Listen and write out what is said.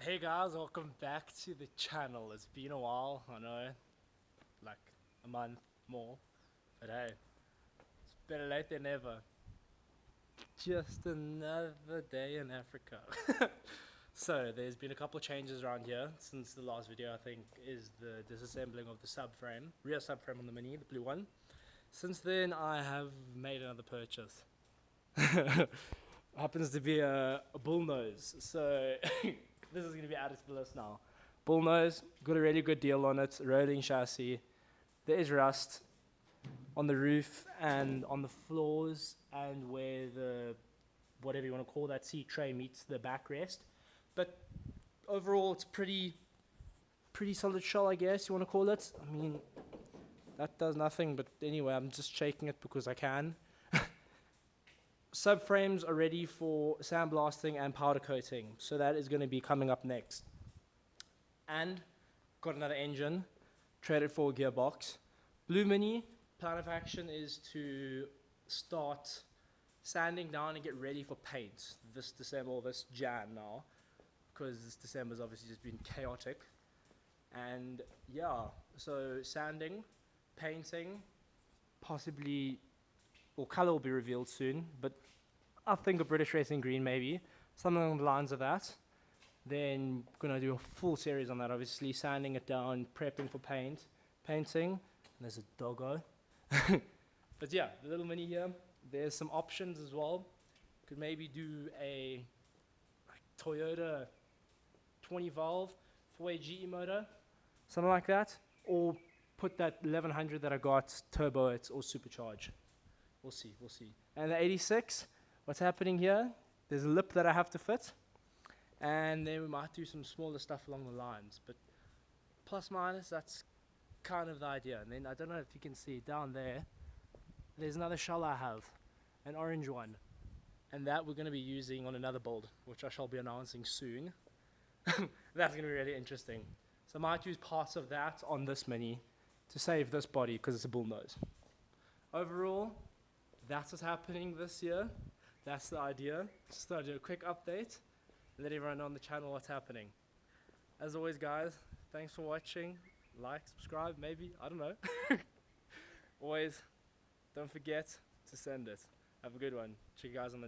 Hey guys, welcome back to the channel. It's been a while, I know, like a month more, but hey, it's better late than never. Just another day in Africa. So there's been a couple of changes around here since the last video. I think is the disassembling of the subframe, rear subframe on the Mini, the blue one. Since then I have made another purchase. Happens to be a bullnose, so this is going to be added to the list now. Bullnose, got a really good deal on it, rolling chassis. There is rust on the roof and on the floors and where the, whatever you want to call that seat tray meets the backrest. But overall it's pretty solid shell, I guess you want to call it. I mean, that does nothing, but anyway, I'm just shaking it because I can. Subframes are ready for sandblasting and powder coating, so that is going to be coming up next. And got another engine, traded for a gearbox. Blue Mini, plan of action is to start sanding down and get ready for paint this December, or this Jan now, because this December's obviously just been chaotic. And yeah, so sanding, painting, possibly, or color will be revealed soon, but I think a British Racing Green maybe, something along the lines of that. Then gonna do a full series on that, obviously, sanding it down, prepping for painting, and there's a doggo. But yeah, the little Mini here, there's some options as well. Could maybe do a Toyota 20 valve 4-way GE motor, something like that, or put that 1100 that I got, turbo it or supercharge. We'll see. And the 86, what's happening here? There's a lip that I have to fit, and then we might do some smaller stuff along the lines, but plus minus, that's kind of the idea. And then I don't know if you can see down there, there's another shell I have, an orange one, and that we're going to be using on another build, which I shall be announcing soon. That's going to be really interesting. So I might use parts of that on this Mini to save this body because it's a bullnose. Overall, that's what's happening this year. That's the idea. Just thought I'd do a quick update and let everyone know on the channel what's happening. As always, guys, thanks for watching. Like, subscribe, maybe, I don't know. Always, don't forget to send it. Have a good one. Check you guys on the